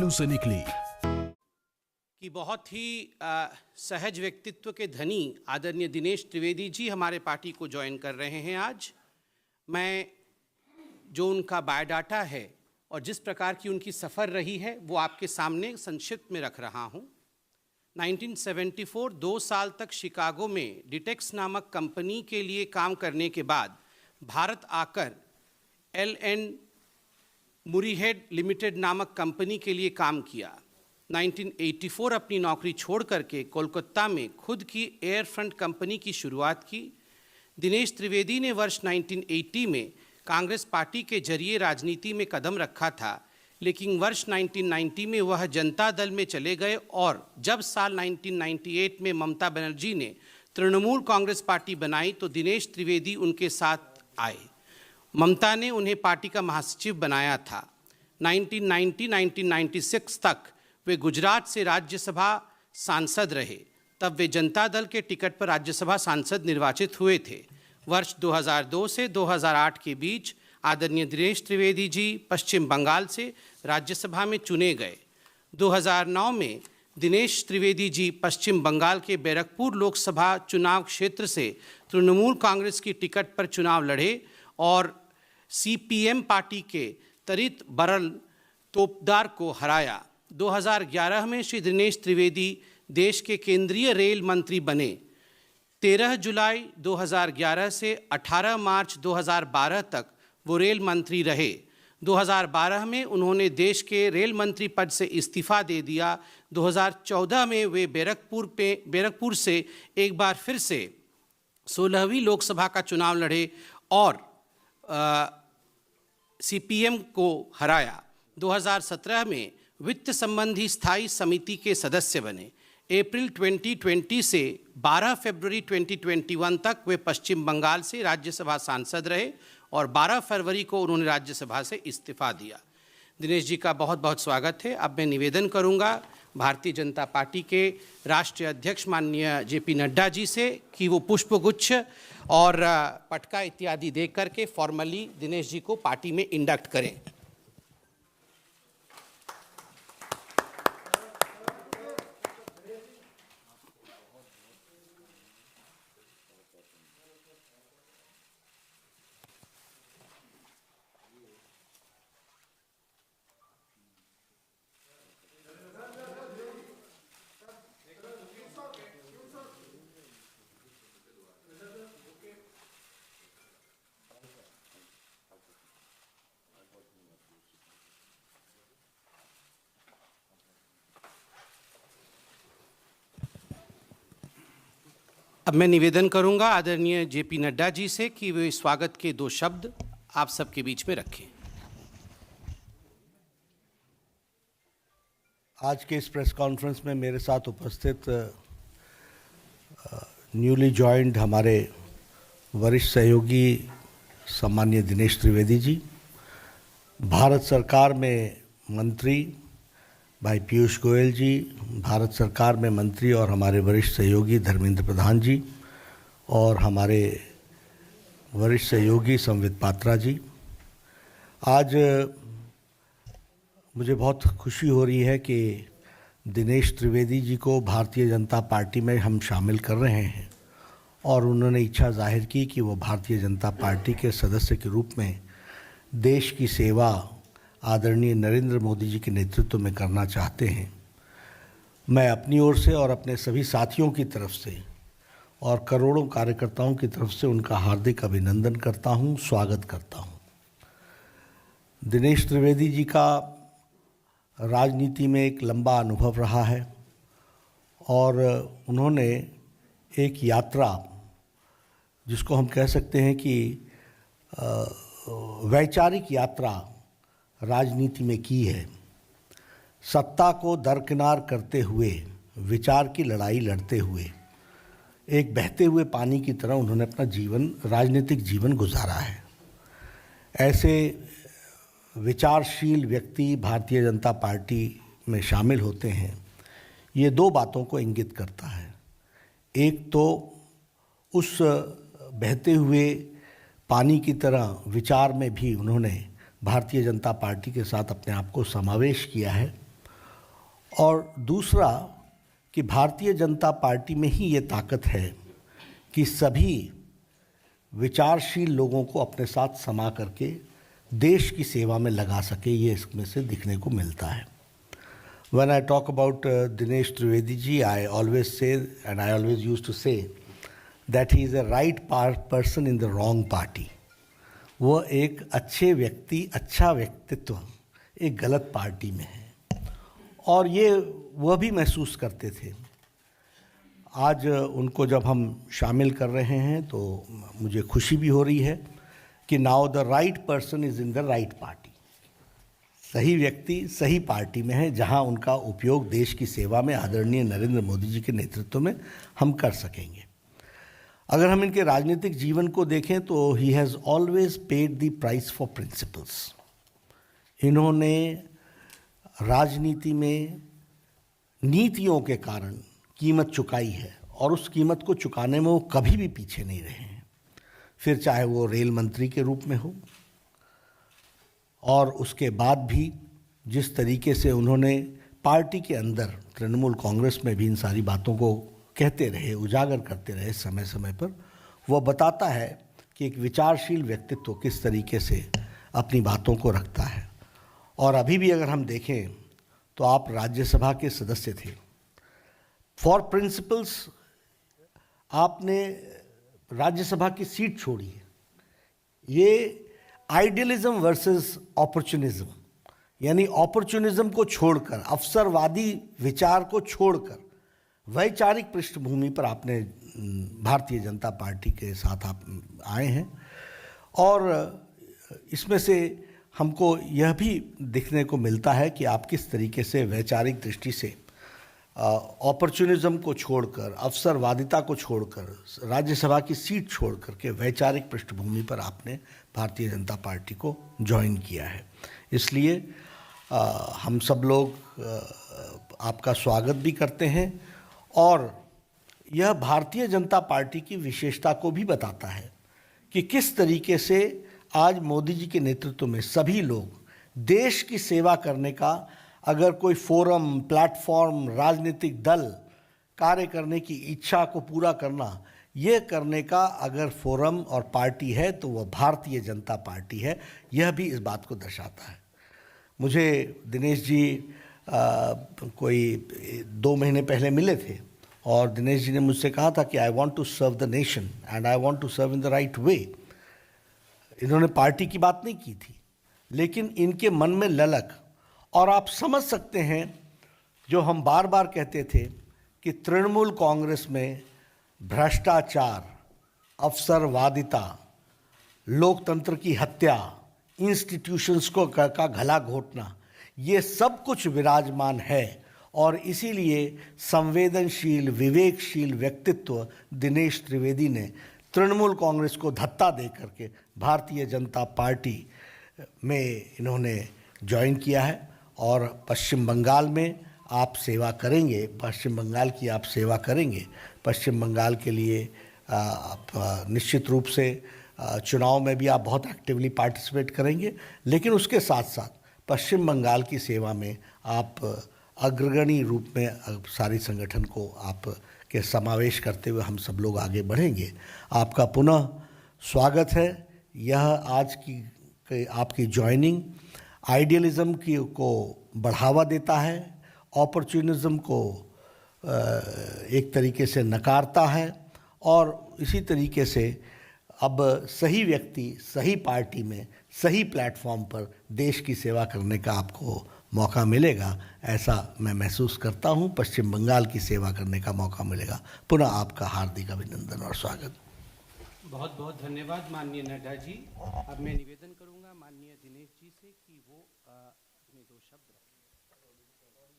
बालों से निकली। कि बहुत ही सहज व्यक्तित्व के धनी आदरणीय दिनेश त्रिवेदी जी हमारे पार्टी को ज्वाइन कर रहे हैं आज। मैं जो उनका बायोडाटा है और जिस प्रकार की उनकी सफ़र रही है वो आपके सामने संक्षिप्त में रख रहा हूँ। 1974 2 साल तक शिकागो में डिटेक्स नामक कंपनी के लिए काम करने के बाद भारत आकर L&N मुरीहेड लिमिटेड नामक कंपनी के लिए काम किया। 1984 अपनी नौकरी छोड़ करके कोलकाता में खुद की एयर फ्रंट कंपनी की शुरुआत की। दिनेश त्रिवेदी ने वर्ष 1980 में कांग्रेस पार्टी के जरिए राजनीति में कदम रखा था, लेकिन वर्ष 1990 में वह जनता दल में चले गए और जब साल 1998 में ममता बनर्जी ने तृणमूल कांग्रेस पार्टी बनाई तो दिनेश त्रिवेदी उनके साथ आए। ममता ने उन्हें पार्टी का महासचिव बनाया था। 1990-1996 तक वे गुजरात से राज्यसभा सांसद रहे, तब वे जनता दल के टिकट पर राज्यसभा सांसद निर्वाचित हुए थे। वर्ष 2002 से 2008 के बीच आदरणीय दिनेश त्रिवेदी जी पश्चिम बंगाल से राज्यसभा में चुने गए। 2009 में दिनेश त्रिवेदी जी पश्चिम बंगाल के बैरकपुर लोकसभा चुनाव क्षेत्र से तृणमूल कांग्रेस की टिकट पर चुनाव लड़े और CPM पार्टी के तरित बरल तोपदार को हराया। 2011 में श्री दिनेश त्रिवेदी देश के केंद्रीय रेल मंत्री बने। 13 जुलाई 2011 से 18 मार्च 2012 तक वो रेल मंत्री रहे। 2012 में उन्होंने देश के रेल मंत्री पद से इस्तीफा दे दिया। 2014 में वे बैरकपुर से एक बार फिर से 16वीं लोकसभा का चुनाव लड़े और CPM को हराया। 2017 में वित्त संबंधी स्थायी समिति के सदस्य बने। अप्रैल 2020 से 12 फरवरी 2021 तक वे पश्चिम बंगाल से राज्यसभा सांसद रहे और 12 फरवरी को उन्होंने राज्यसभा से इस्तीफा दिया। दिनेश जी का बहुत बहुत स्वागत है। अब मैं निवेदन करूंगा भारतीय जनता पार्टी के राष्ट्रीय अध्यक्ष माननीय JP नड्डा जी से कि वो पुष्पगुच्छ और पटका इत्यादि दे करके फॉर्मली दिनेश जी को पार्टी में इंडक्ट करें। अब मैं निवेदन करूंगा आदरणीय JP नड्डा जी से कि वे स्वागत के 2 शब्द आप सबके बीच में रखें। आज के इस प्रेस कॉन्फ्रेंस में मेरे साथ उपस्थित न्यूली जॉइंड हमारे वरिष्ठ सहयोगी सम्माननीय दिनेश त्रिवेदी जी, भारत सरकार में मंत्री भाई पीयूष गोयल जी, भारत सरकार में मंत्री और हमारे वरिष्ठ सहयोगी धर्मेंद्र प्रधान जी और हमारे वरिष्ठ सहयोगी संवित पात्रा जी। आज मुझे बहुत खुशी हो रही है कि दिनेश त्रिवेदी जी को भारतीय जनता पार्टी में हम शामिल कर रहे हैं और उन्होंने इच्छा जाहिर की कि वो भारतीय जनता पार्टी के सदस्य के रूप में देश की सेवा आदरणीय नरेंद्र मोदी जी के नेतृत्व में करना चाहते हैं। मैं अपनी ओर से और अपने सभी साथियों की तरफ से और करोड़ों कार्यकर्ताओं की तरफ से उनका हार्दिक अभिनंदन करता हूं, स्वागत करता हूं। दिनेश त्रिवेदी जी का राजनीति में एक लंबा अनुभव रहा है और उन्होंने एक यात्रा जिसको हम कह सकते हैं कि वैचारिक यात्रा राजनीति में की है। सत्ता को दरकिनार करते हुए, विचार की लड़ाई लड़ते हुए, एक बहते हुए पानी की तरह उन्होंने अपना राजनीतिक जीवन गुजारा है। ऐसे विचारशील व्यक्ति भारतीय जनता पार्टी में शामिल होते हैं, ये 2 बातों को इंगित करता है। एक तो उस बहते हुए पानी की तरह विचार में भी उन्होंने भारतीय जनता पार्टी के साथ अपने आप को समावेश किया है और दूसरा कि भारतीय जनता पार्टी में ही ये ताकत है कि सभी विचारशील लोगों को अपने साथ समा करके देश की सेवा में लगा सके, ये इसमें से दिखने को मिलता है. When I talk about Dinesh Trivedi ji, I always say, and I always used to say, that he is a right person in the wrong party. वो एक अच्छे व्यक्ति, अच्छा व्यक्तित्व एक गलत पार्टी में है, और ये वह भी महसूस करते थे. आज उनको जब हम शामिल कर रहे हैं तो मुझे खुशी भी हो रही है कि now the right person is in the right party. सही व्यक्ति सही पार्टी में है, जहां उनका उपयोग देश की सेवा में आदरणीय नरेंद्र मोदी जी के नेतृत्व में हम कर सकेंगे. अगर हम इनके राजनीतिक जीवन को देखें तो he has always paid the price for principles. इन्होंने राजनीति में नीतियों के कारण कीमत चुकाई है, और उस कीमत को चुकाने में वो कभी भी पीछे नहीं रहे हैं. फिर चाहे वो रेल मंत्री के रूप में हो, और उसके बाद भी जिस तरीके से उन्होंने पार्टी के अंदर तृणमूल कांग्रेस में भी इन सारी बातों को कहते रहे, उजागर करते रहे समय समय पर, वो बताता है कि एक विचारशील व्यक्तित्व किस तरीके से अपनी बातों को रखता है. और अभी भी अगर हम देखें तो आप राज्यसभा के सदस्य थे. फॉर प्रिंसिपल्स आपने राज्यसभा की सीट छोड़ी है. ये आइडियलिज्म वर्सेस अपॉर्चुनिज्म, यानी अपॉर्चुनिज्म को छोड़कर, अवसरवादी विचार को छोड़कर वैचारिक पृष्ठभूमि पर आपने भारतीय जनता पार्टी के साथ आप आए हैं. और इसमें से हमको यह भी दिखने को मिलता है कि आप किस तरीके से वैचारिक दृष्टि से अपॉर्चुनिज्म को छोड़कर, अवसरवादिता को छोड़कर, राज्यसभा की सीट छोड़कर के वैचारिक पृष्ठभूमि पर आपने भारतीय जनता पार्टी को ज्वाइन किया है. इसलिए हम सब लोग आपका स्वागत भी करते हैं, और यह भारतीय जनता पार्टी की विशेषता को भी बताता है कि किस तरीके से आज मोदी जी के नेतृत्व में सभी लोग देश की सेवा करने का, अगर कोई फोरम, प्लेटफॉर्म, राजनीतिक दल कार्य करने की इच्छा को पूरा करना, ये करने का अगर फोरम और पार्टी है तो वह भारतीय जनता पार्टी है. यह भी इस बात को दर्शाता है. मुझे दिनेश जी कोई 2 महीने पहले मिले थे, और दिनेश जी ने मुझसे कहा था कि I want to serve the nation and I want to serve in the right way. इन्होंने पार्टी की बात नहीं की थी, लेकिन इनके मन में ललक, और आप समझ सकते हैं जो हम बार बार कहते थे कि तृणमूल कांग्रेस में भ्रष्टाचार, अवसरवादिता, लोकतंत्र की हत्या, इंस्टीट्यूशंस को का गला घोटना, ये सब कुछ विराजमान है. और इसीलिए संवेदनशील, विवेकशील व्यक्तित्व दिनेश त्रिवेदी ने तृणमूल कांग्रेस को धत्ता दे करके भारतीय जनता पार्टी में इन्होंने ज्वाइन किया है. और पश्चिम बंगाल में आप सेवा करेंगे, पश्चिम बंगाल की आप सेवा करेंगे. पश्चिम बंगाल के लिए आप निश्चित रूप से चुनाव में भी आप बहुत एक्टिवली पार्टिसिपेट करेंगे, लेकिन उसके साथ साथ पश्चिम बंगाल की सेवा में आप अग्रगणी रूप में सारी संगठन को आप के समावेश करते हुए हम सब लोग आगे बढ़ेंगे. आपका पुनः स्वागत है. यह आज की आपकी ज्वाइनिंग आइडियलिज्म की को बढ़ावा देता है, अपॉर्चुनिज्म को एक तरीके से नकारता है, और इसी तरीके से अब सही व्यक्ति सही पार्टी में सही प्लेटफॉर्म पर देश की सेवा करने का आपको मौका मिलेगा, ऐसा मैं महसूस करता हूं. पश्चिम बंगाल की सेवा करने का मौका मिलेगा. पुनः आपका हार्दिक अभिनंदन और स्वागत. बहुत बहुत धन्यवाद माननीय नड्डा जी. अब मैं निवेदन करूंगा माननीय दिनेश जी से कि वो अपने 2 शब्द रखें.